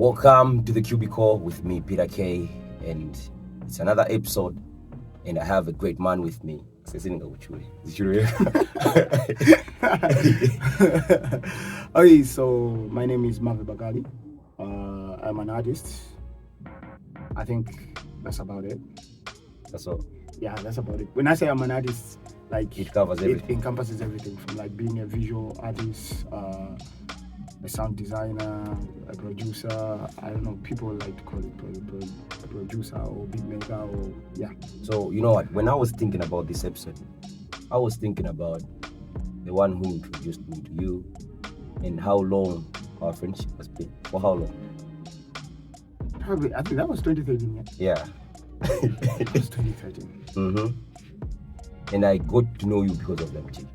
Welcome to the Cubicle with me, Peter K, and it's another episode, and I have a great man with me. Okay, so my name is Mavi Bagali. I'm an artist. I think that's about it. That's all. Yeah, that's about it. When I say I'm an artist, like It covers everything. It encompasses everything from like being a visual artist, a sound designer, a producer. I don't know, people like to call it producer or beat maker or yeah. So you know what? When I was thinking about this episode, I was thinking about the one who introduced me to you and how long our friendship has been. For how long? Probably, I think that was 2013. Yeah. That was 2013. Mm-hmm. And I got to know you because of LMG.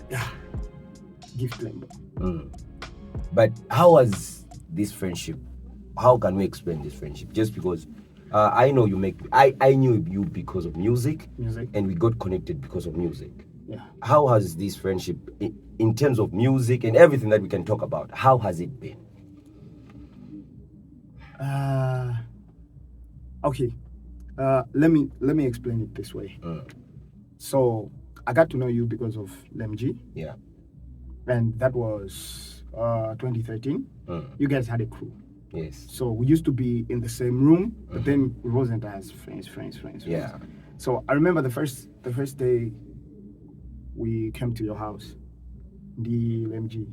Yeah. Gift lambo. But how was this friendship? How can we explain this friendship? Just because I know you make... I knew you because of music. And we got connected because of music. Yeah. How has this friendship, in terms of music and everything that we can talk about, how has it been? Okay. Let me explain it this way. So I got to know you because of LMG. Yeah. And that was 2013. You guys had a crew. Yes. So we used to be in the same room, but then we wasn't as friends. Yeah. So I remember the first day we came to your house, the LMG.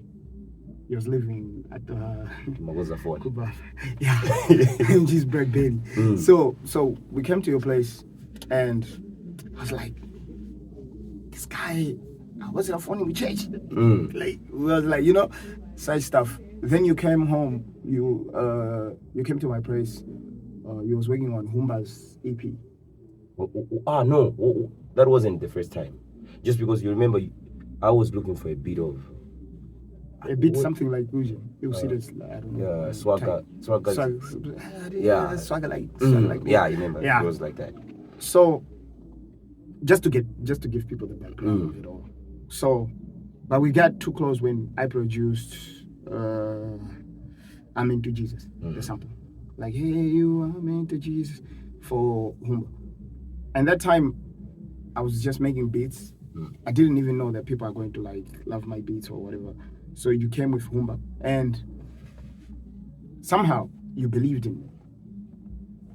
He was living at the Kuba. Yeah, LMG's bread baby. So we came to your place, and I was like, this guy, what's it phone we changed? Like we was like, such stuff. Then you came home. You came to my place. You was working on Humba's EP. No, that wasn't the first time. Just because you remember, I was looking for a bit of something like Fusion. You see this, I don't know. Yeah, swagger. Yeah, swagger like. Yeah, I remember. Yeah. It was like that. So, just to give people the background of it all. So, but we got too close when I produced I'm Into Jesus, the sample. Like, hey, you, I'm into Jesus for Humba. And that time, I was just making beats. I didn't even know that people are going to like love my beats or whatever. So you came with Humba, and somehow you believed in me.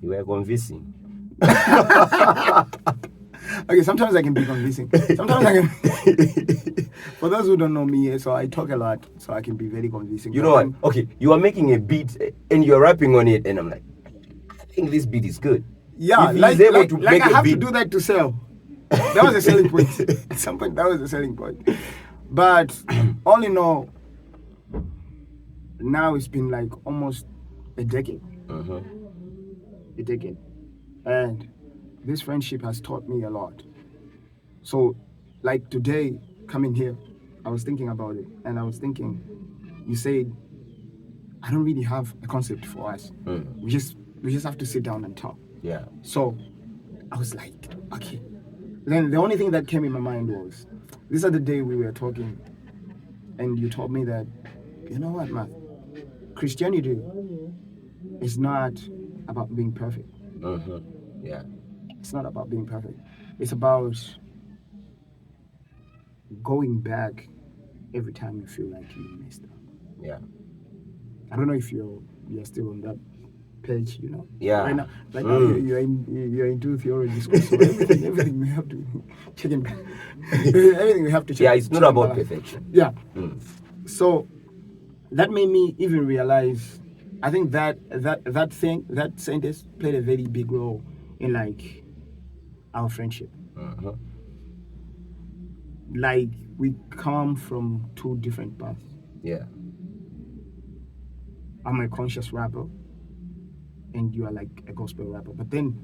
You were convincing. Okay, sometimes I can be convincing. Sometimes I can. For those who don't know me, so I talk a lot, so I can be very convincing. You know what? Okay, you are making a beat and you're rapping on it, and I'm like, I think this beat is good. Yeah, I have to do that to sell. That was a selling point. At some point, that was a selling point. But all in all, now it's been like almost a decade. A decade. And this friendship has taught me a lot. So, like today, coming here, I was thinking about it. And I was thinking, you said, I don't really have a concept for us. We just have to sit down and talk. Yeah. So, I was like, okay. Then the only thing that came in my mind was, this other day we were talking, and you told me that, you know what, man, Christianity is not about being perfect. Yeah. It's not about being perfect. It's about going back every time you feel like you messed up. Yeah. I don't know if you're still on that page, Yeah. Right now, like you're into theology school, so everything we have to check in. Everything we have to check. Yeah, it's not about perfection. Yeah. So that made me even realize. I think that sentence played a very big role in like our friendship. Like we come from two different paths. Yeah. I'm a conscious rapper, and you are like a gospel rapper. But then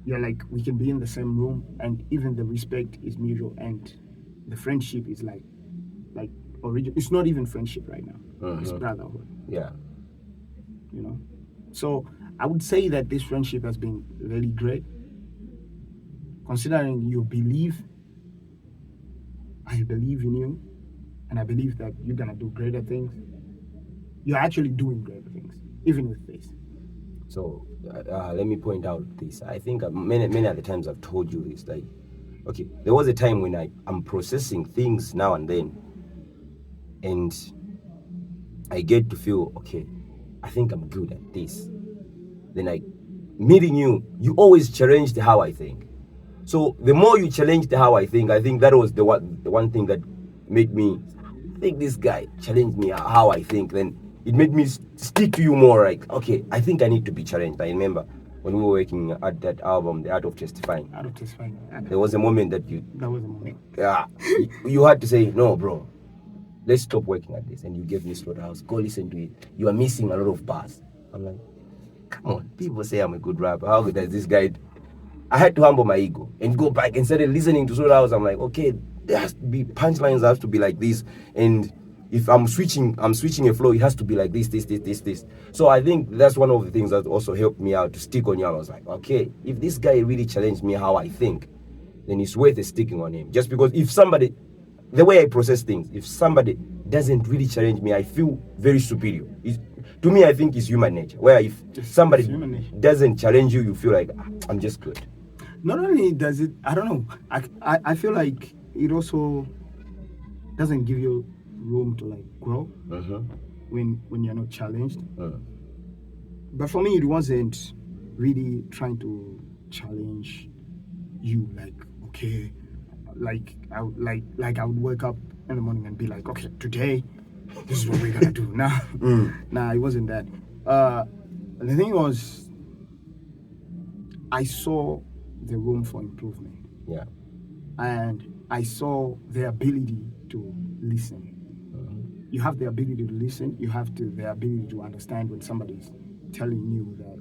you're like, we can be in the same room, and even the respect is mutual, and the friendship is like original. It's not even friendship right now. It's brotherhood. Yeah. So I would say that this friendship has been really great. Considering you believe, I believe in you, and I believe that you're gonna do greater things. You're actually doing greater things. even with this. So let me point out this. I think many of the times I've told you this. Like, okay, there was a time when I'm processing things now and then, and I get to feel, okay, I think I'm good at this. Then meeting you, you always challenged how I think. So the more you challenged how I think that was the one thing that made me think this guy challenged me how I think. Then it made me stick to you more. Like, okay, I think I need to be challenged. I remember when we were working at that album, The Art of Testifying. There was a moment that That was a moment. Yeah, you had to say, no, bro, let's stop working at this. And you gave me Slaughterhouse. Go listen to it. You are missing a lot of bars. I'm like, come on, people say I'm a good rapper. How good does this guy? I had to humble my ego and go back and started listening to Slaughterhouse. I'm like, okay, there has to be punchlines, have to be like this. And if I'm switching a flow, it has to be like this. So I think that's one of the things that also helped me out to stick on you. I was like, okay, if this guy really challenged me how I think, then it's worth sticking on him. Just because if somebody, the way I process things, if somebody doesn't really challenge me, I feel very superior. To me, I think it's human nature. Where if somebody doesn't challenge you, you feel like, I'm just good. Not only does it, I don't know, I feel like it also doesn't give you room to like grow when you're not challenged. But for me, it wasn't really trying to challenge you. Like, okay, like I would wake up in the morning and be like, okay, today this is what we're gonna do. Nah, it wasn't that. The thing was, I saw the room for improvement. Yeah. And I saw the ability to listen. You have the ability to listen. You have the ability to understand when somebody's telling you that,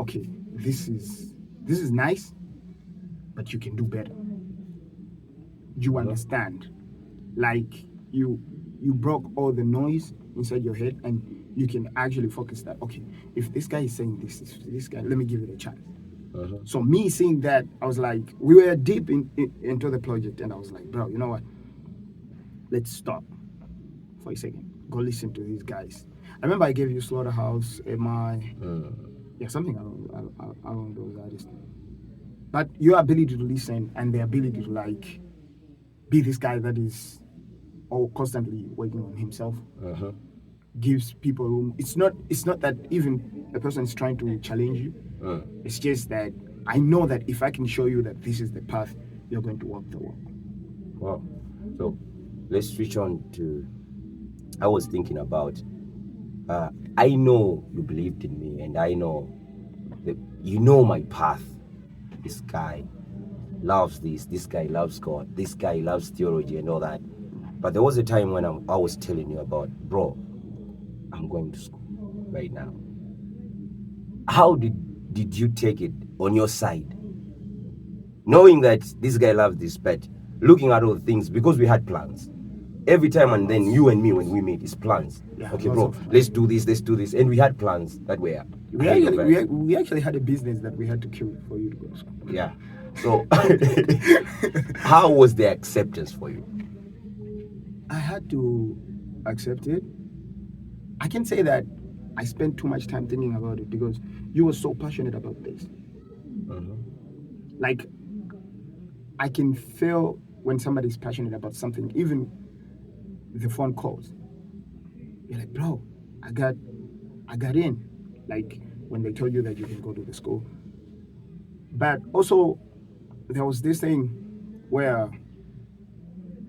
okay, this is nice, but you can do better. You understand, like you broke all the noise inside your head, and you can actually focus that, okay, if this guy is saying this guy, let me give it a chance. So me seeing that, I was like, we were deep into the project, and I was like, bro, you know what? Let's stop for a second. Go listen to these guys. I remember I gave you Slaughterhouse, MI, something along those artists. But your ability to listen and the ability to like be this guy that is all constantly working on himself gives people room. It's not that even a person is trying to challenge you. It's just that I know that if I can show you that this is the path, you're going to walk the walk. Wow. So let's switch on to, I was thinking about, I know you believed in me, and I know that you know my path. This guy loves this guy loves God, this guy loves theology and all that. But there was a time when I was telling you about, bro, I'm going to school right now. How did you take it on your side? Knowing that this guy loves this, but looking at all the things, because we had plans. Every time and then you and me, when we meet, it's plans. Yeah, okay, bro, let's do this. And we had plans that were... We actually had a business that we had to kill for you to go to school. Yeah. So, how was the acceptance for you? I had to accept it. I can say that I spent too much time thinking about it because you were so passionate about this. Like, I can feel when somebody's passionate about something, even the phone calls. You're like, bro, I got in. Like, when they told you that you can go to the school. But also, there was this thing where,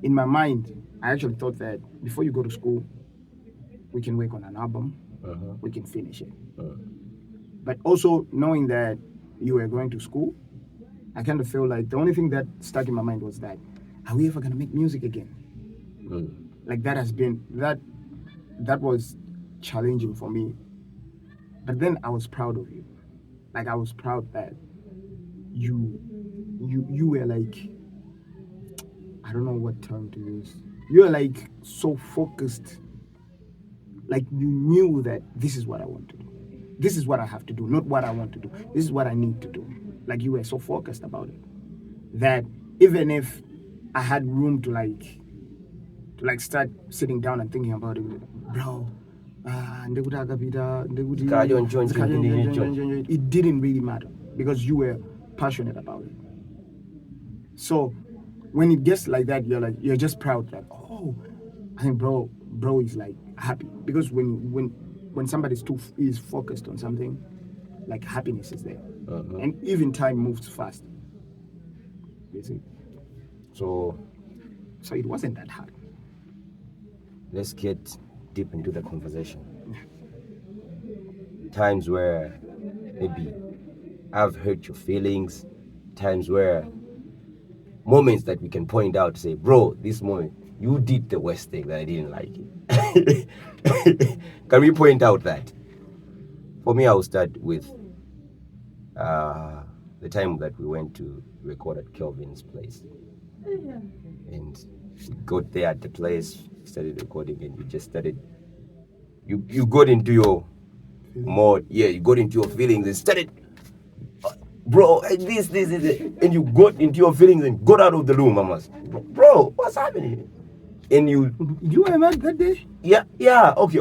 in my mind, I actually thought that before you go to school, we can work on an album, we can finish it. But also, knowing that you were going to school, I kind of feel like the only thing that stuck in my mind was that, are we ever going to make music again? Like, that has been, that was challenging for me. But then I was proud of you. Like, I was proud that you were like, I don't know what term to use. You were like so focused. Like, you knew that this is what I want to do. This is what I have to do, not what I want to do. This is what I need to do. Like, you were so focused about it that even if I had room to like start sitting down and thinking about it, bro, ndekuti akapita ndekuti Zikhayo it didn't really matter because you were passionate about it. So when it gets like that, you're just proud that, oh, I think bro is like happy, because when somebody is focused on something, like happiness is there. And even time moves fast, you see. So it wasn't that hard. let's get deep into the conversation. Times where maybe I've hurt your feelings, times where moments that we can point out to say, bro, this moment you did the worst thing that I didn't like it. Can we point out that? For me, I'll start with the time that we went to record at Kelvin's place. And we got there at the place, started recording, and you just started. You got into your mode, yeah. You got into your feelings and started, bro. This, and you got into your feelings and got out of the room, mamas. Bro, what's happening? And you were mad that day? Yeah, okay.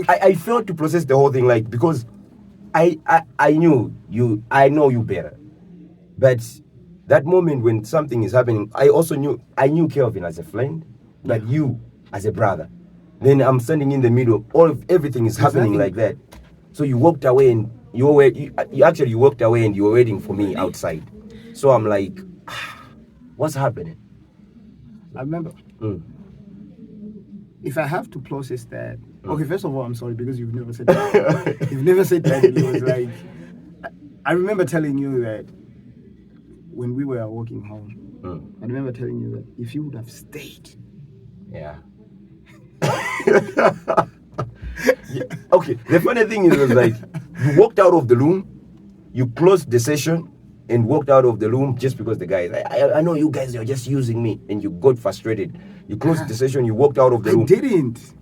I failed to process the whole thing, like, because I knew you, I know you better, but that moment when something is happening, I knew Kelvin as a friend, but you as a brother. Then I'm standing in the middle. Everything is happening like that. So you walked away and you walked away and you were waiting for me outside. So I'm like, what's happening? I remember. If I have to process that, okay, first of all, I'm sorry because you've never said that. You've never said that. It was like, I remember telling you that when we were walking home, I remember telling you that if you would have stayed. Yeah. Okay, the funny thing is like, you walked out of the room, you closed the session, and walked out of the room just because the guys, I know you guys are just using me, and you got frustrated. You closed the session, you walked out of the room. I didn't.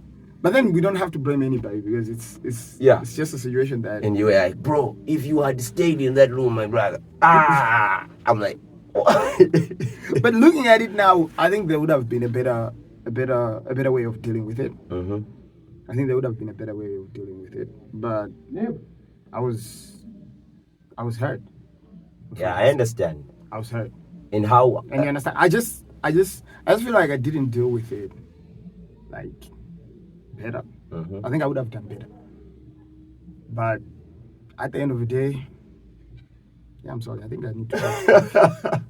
But then we don't have to blame anybody because it's just a situation that. And you were like, bro, if you had stayed in that room, my brother, I'm like, but looking at it now, I think there would have been a better way of dealing with it. I think there would have been a better way of dealing with it, but I was hurt. Yeah, I understand. I was hurt. And how? And you understand? I just feel like I didn't deal with it like better. I think I would have done better. But at the end of the day, yeah, I'm sorry. I think I need to.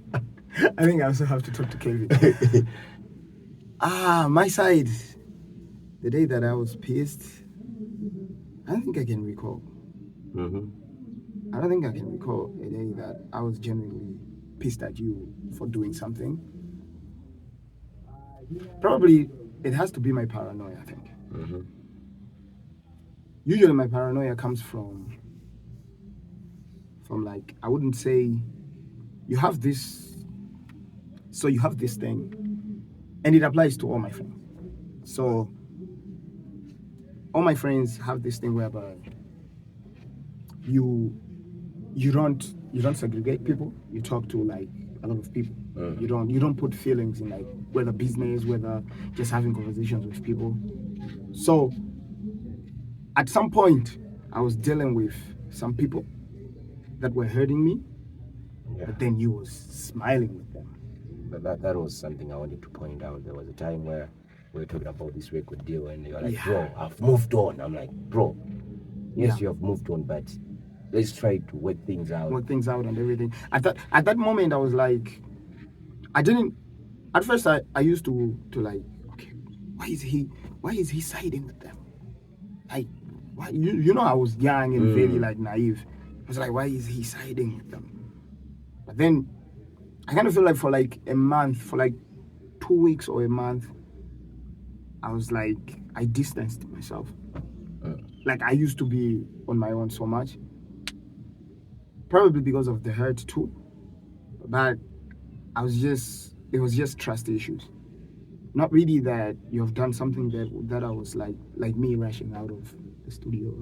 I think I also have to talk to Kevin. My side. The day that I was pissed, I don't think I can recall. I don't think I can recall a day that I was genuinely pissed at you for doing something. Probably it has to be my paranoia, I think. Usually my paranoia comes from like, I wouldn't say you have this thing, and it applies to all my friends. So all my friends have this thing whereby you don't segregate people. You talk to like a lot of people. You don't put feelings in, like, whether business, whether just having conversations with people. So at some point I was dealing with some people that were hurting me, but then you was smiling with them. But that was something I wanted to point out. There was a time where we were talking about this record deal, and you're like, bro, I've moved on. I'm like, bro, yes, you have moved on, but let's try to work things out. And everything. At that moment, I was like, I didn't. At first, I used to like, okay, why is he siding with them? Like, why? You know, I was young and very like naive. I was like, why is he siding with them? But then I kind of feel like for like a month, for like 2 weeks or a month, I was like, I distanced myself. Like, I used to be on my own so much. Probably because of the hurt too. But it was just trust issues. Not really that you have done something that I was like me rushing out of the studio.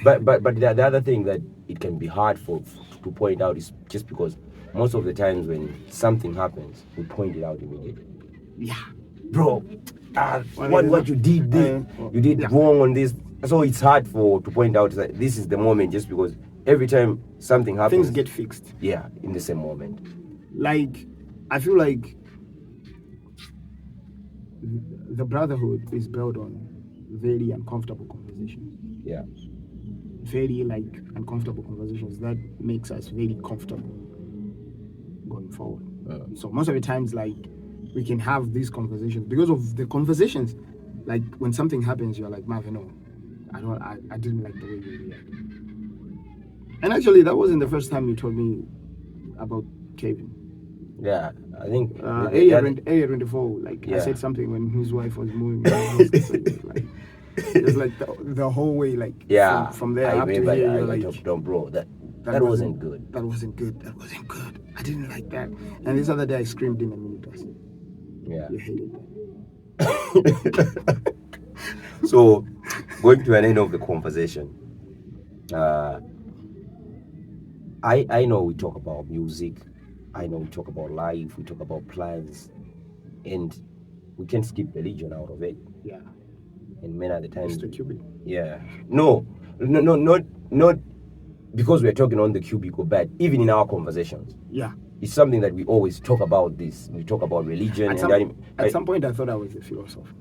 But the other thing that it can be hard to point out is just because most of the times when something happens, we point it out immediately. Yeah. Bro, what you did you did wrong on this. So it's hard to point out that this is the moment, just because every time something happens, things get fixed. Yeah, in the same moment. Like, I feel like the brotherhood is built on very uncomfortable conversations. Yeah. Very uncomfortable conversations that makes us very comfortable going forward. So most of the times, we can have these conversations because of the conversations. Like, when something happens, you're like, Marvin, no, I didn't like the way you reacted. And actually, that wasn't the first time you told me about Kevin. Yeah, I think area 24, I said something when his wife was moving. It's like the whole way, from there up to here, you're like, don't, bro, that wasn't good. That wasn't good. I didn't like that. And this other day, I screamed in a minute. Yeah. You hated that. So, going to an end of the conversation, I know we talk about music, I know we talk about life, we talk about plans, and we can't skip religion out of it. Yeah. And many other times, Mr. Cubic. Yeah. No, not because we're talking on the cubicle, but even in our conversations. Yeah. It's something that we always talk about this. We talk about religion. At some point, I thought I was a philosopher.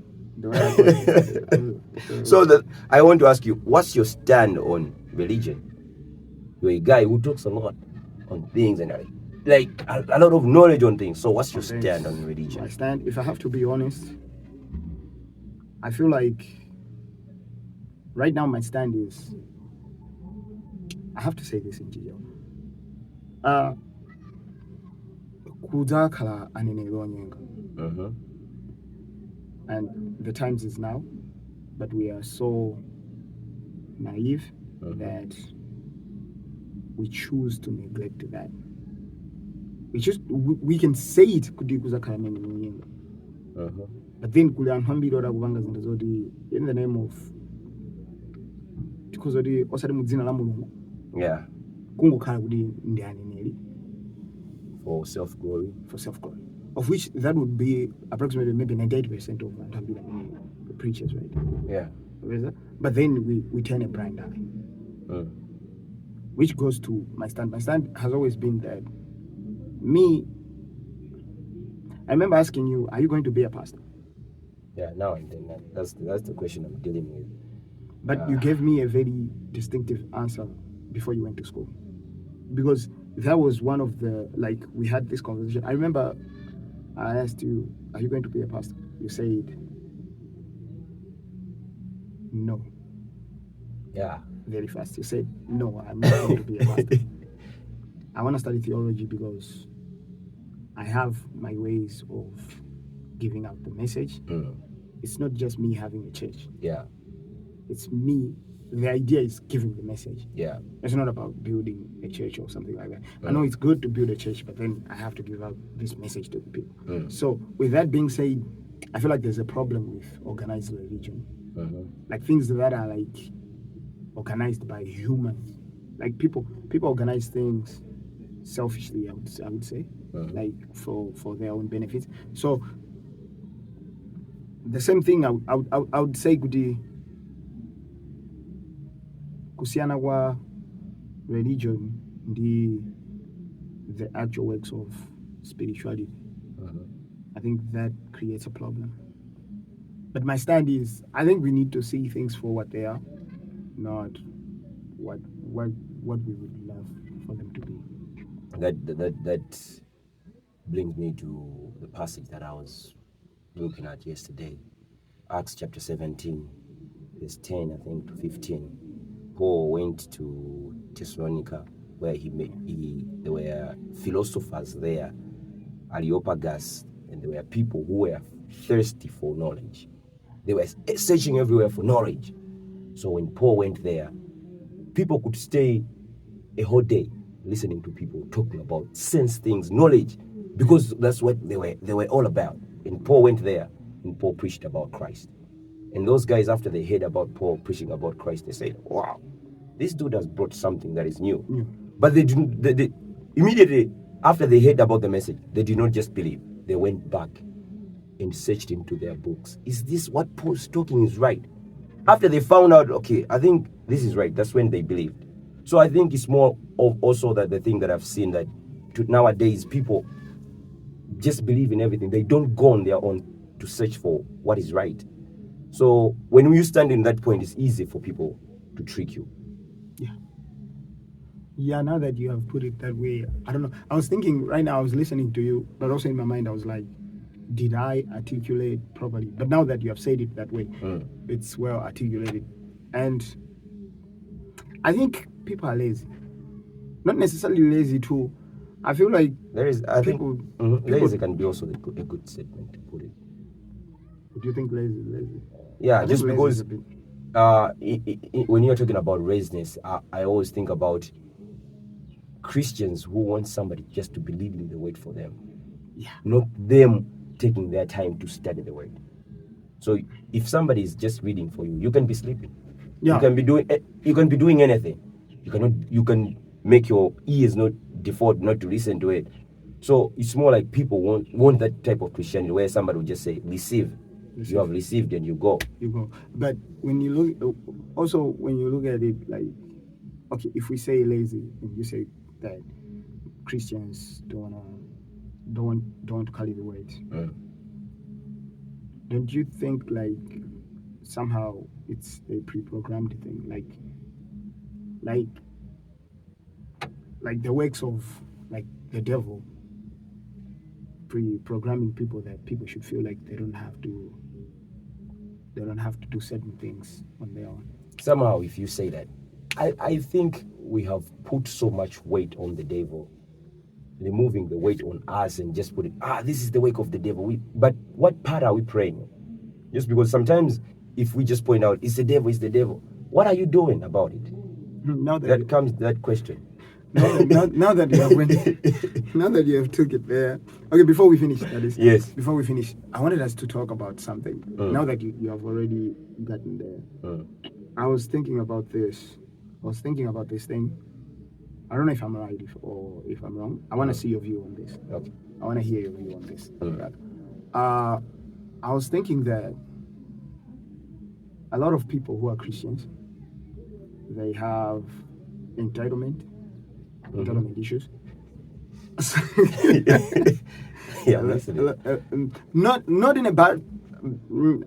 So I want to ask you, what's your stand on religion? You're a guy who talks a lot on things and a lot of knowledge on things. So what's your stand on religion? My stand, if I have to be honest, I feel like right now my stand is, I have to say this in detail. Kuzakala anene. And the times is now, but we are so naive that we choose to neglect that. We can say it kuti kuzakhala nene munyenga. But then kulianhambira kubanga zinto zoti in the name of tikozoti osati mudzina la Mulungu. Yeah. Kungokhala kuti ndi aneneri. For self glory. Of which that would be approximately maybe 98% of the preachers, right? Yeah. But then we turn a blind eye. Which goes to my stand. My stand has always been that I remember asking you, are you going to be a pastor? Yeah, now and then. That's the question I'm dealing with. But you gave me a very distinctive answer before you went to school. Because that was one of the, we had this conversation. I remember I asked you, are you going to be a pastor? You said, no. Yeah. Very fast. You said, no, I'm not going to be a pastor. I want to study theology because I have my ways of giving out the message. It's not just me having a church. Yeah. It's me. The idea is giving the message. Yeah. It's not about building a church or something like that. I know it's good to build a church, but then I have to give out this message to the people. So with that being said, I feel like there's a problem with organized religion. Like things that are organized by humans. Like people organize things selfishly, I would say, for their own benefits. So the same thing I would say kusiana kwa religion the actual works of spirituality. I think that creates a problem. But my stand is, I think we need to see things for what they are, not what we would love for them to be. That brings me to the passage that I was looking at yesterday, Acts chapter 17, verse 10, I think, to 15. Paul went to Thessalonica, where there were philosophers there, Areopagus, and there were people who were thirsty for knowledge. They were searching everywhere for knowledge. So when Paul went there, people could stay a whole day listening to people talking about sense things, knowledge, because that's what they were all about. And Paul went there, and Paul preached about Christ. And those guys, after they heard about Paul preaching about Christ, they said, wow, this dude has brought something that is new. But they immediately after they heard about the message, they did not just believe. They went back and searched into their books. Is this what Paul's talking is right? After they found out, okay, I think this is right, that's when they believed. So I think it's more of also that the thing that I've seen that nowadays people just believe in everything. They don't go on their own to search for what is right. So when you stand in that point, it's easy for people to trick you. Yeah, now that you have put it that way, I don't know. I was thinking right now, I was listening to you, but also in my mind, I was like, did I articulate properly? But now that you have said it that way, it's well articulated. And I think people are lazy. Not necessarily lazy too. I feel like There is, I people, think, lazy can be also a good statement to put it. do you think lazy? Yeah, I just think lazy is because a bit. when you're talking about laziness, I always think about Christians who want somebody just to believe in the word for them, not them taking their time to study the word. So if somebody is just reading for you, you can be sleeping. Yeah. You can be doing anything. You can make your ears not default not to listen to it. So it's more like people want that type of Christianity where somebody will just say, receive. You have received and you go. But when you look, also when you look at it, like, okay, if we say lazy and you say that Christians don't carry the weight, don't you think like somehow it's a pre-programmed thing, like the works of like the devil pre-programming people that people should feel like they don't have to do certain things on their own? Somehow, if you say that, I think we have put so much weight on the devil, removing the weight on us and just putting, this is the work of the devil. But what part are we praying? Just because sometimes if we just point out, it's the devil, what are you doing about it? Now that comes that question. Now that you have now that you have took it there. Okay, before we finish, that is. Yes. Before we finish, I wanted us to talk about something. Now that you have already gotten there, I was thinking about this. Thing. I don't know if I'm right or if I'm wrong. I want to see your view on this. Okay. I want to hear your view on this. I was thinking that a lot of people who are Christians, they have entitlement issues. Yeah, not in a bad.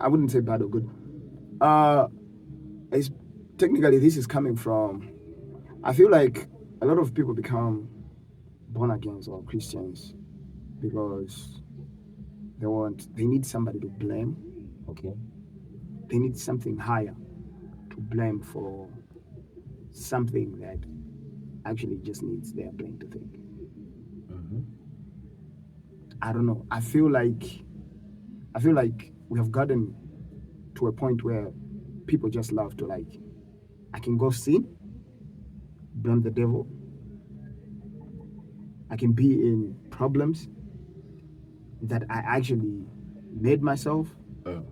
I wouldn't say bad or good. It's technically this is coming from. I feel like a lot of people become born again or Christians because they need somebody to blame. Okay. They need something higher to blame for something that actually just needs their brain to think. I don't know. I feel like we have gotten to a point where people just love to like, I can go sin, blame the devil. I can be in problems that I actually made myself and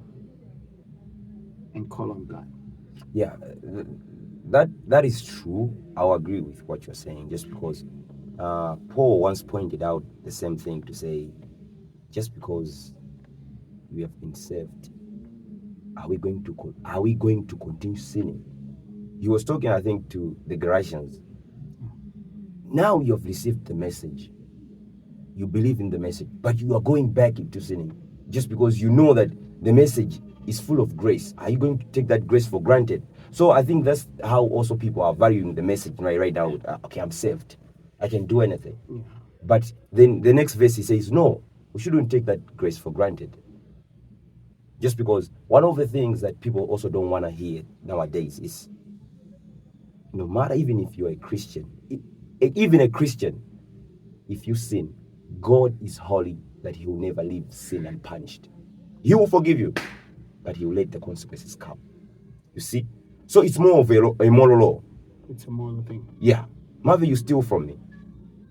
call on God. Yeah, that is true. I'll agree with what you're saying, just because Paul once pointed out the same thing to say, just because we have been saved, are we going to continue sinning? He was talking, I think, to the Galatians. Now you have received the message, you believe in the message, but you are going back into sinning just because you know that the message is full of grace. Are you going to take that grace for granted? So I think that's how also people are valuing the message right now. Okay, I'm saved, I can do anything. But then the next verse he says, no, we shouldn't take that grace for granted. Just because one of the things that people also don't want to hear nowadays is, no matter even if you're a Christian, even a Christian, if you sin, God is holy, that he will never leave sin unpunished. He will forgive you, but he will let the consequences come. You see? So it's more of a moral law. It's a moral thing. Yeah. Mother, you steal from me,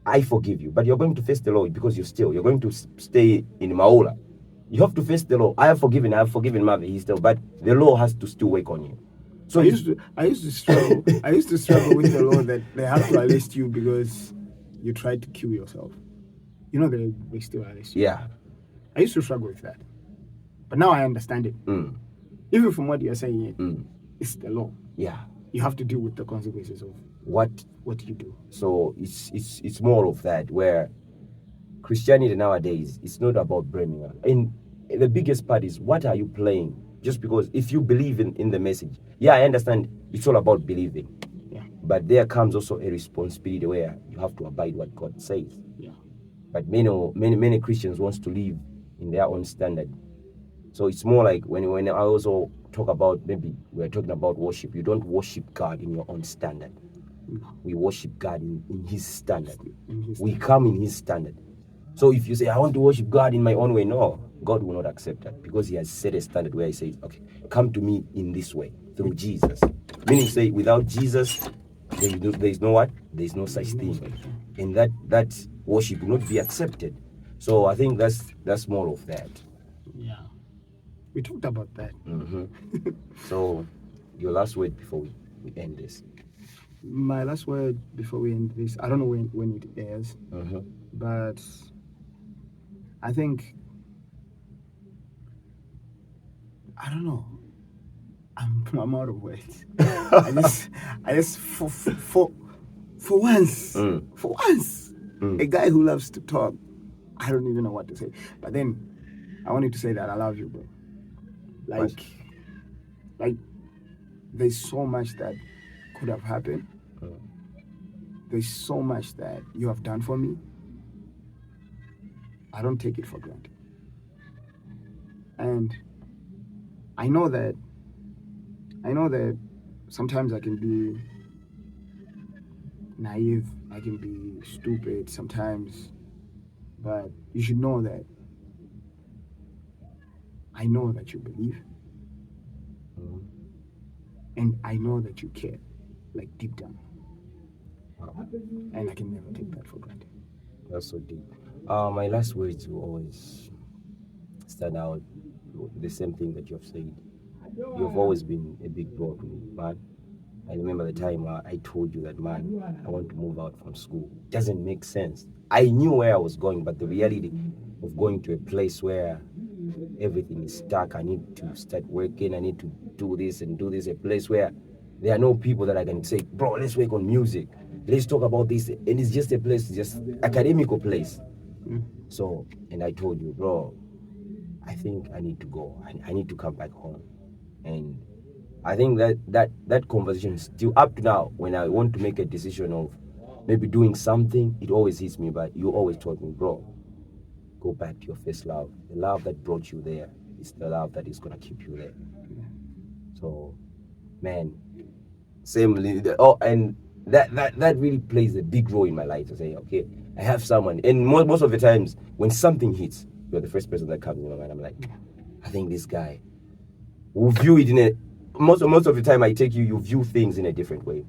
I forgive you, but you're going to face the law because you steal. You're going to stay in Maola. You have to face the law. I have forgiven Mother, he's still, but the law has to still work on you. So I used to struggle. I used to struggle with the law that they have to arrest you because you tried to kill yourself. You know they still arrest you. Yeah. I used to struggle with that. But now I understand it. Mm. Even from what you're saying, Mm. it's the law. Yeah. You have to deal with the consequences of What? what you do. So it's more of that, where Christianity nowadays, it's not about blaming us. And the biggest part is, what are you playing? Just because if you believe in the message, yeah, I understand it's all about believing. Yeah. But there comes also a responsibility where you have to abide what God says. Yeah. But many Christians wants to live in their own standard. So it's more like when I also talk about, maybe we're talking about worship, you don't worship God in your own standard. No. We worship God in his standard. In his We come in his standard. So if you say, I want to worship God in my own way, no, God will not accept that, because he has set a standard where he says, okay, come to me in this way, through Jesus. Meaning, say, without Jesus, there is no what? There is no such thing. And that worship will not be accepted. So I think that's more of that. Yeah. We talked about that. Mm-hmm. So your last word before we end this. My last word before we end this, I don't know when it airs, Mm-hmm. but I think, I don't know. I'm out of words. I just for once, for once, a guy who loves to talk, I don't even know what to say. But then I wanted to say that I love you, bro. Like there's so much that could have happened. There's so much that you have done for me. I don't take it for granted. And I know that sometimes I can be naive, I can be stupid sometimes, but you should know that I know that you believe, and I know that you care, like deep down. And I can never take that for granted. That's so deep. My last words will always stand out. The same thing that you have said. You've always been a big bro to me, man. I remember the time I told you that, man, I want to move out from school. It doesn't make sense. I knew where I was going, but the reality of going to a place where everything is stuck, I need to start working, I need to do this and do this, a place where there are no people that I can say, bro, let's work on music, let's talk about this. And it's just a place, just academical place. So, and I told you, bro, I think I need to go. I need to come back home. And I think that conversation is still up to now. When I want to make a decision of maybe doing something, it always hits me. But you always told me, bro, go back to your first love. The love that brought you there is the love that is gonna keep you there. So, man, same. Oh, and that really plays a big role in my life to say, okay, I have someone. And most of the times, when something hits, you're the first person that comes in my mind. I'm like, I think this guy will view it in a most of the time. I take you view things in a different way,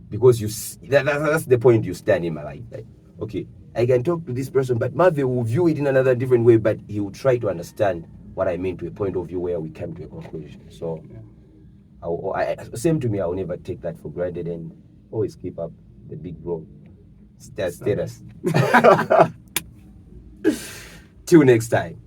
because that's the point you stand in my life. Like, okay, I can talk to this person, but Marvin will view it in another different way, but he will try to understand what I mean to a point of view where we come to a conclusion. So, same to me, I will never take that for granted, and always keep up the big bro status. Till next time.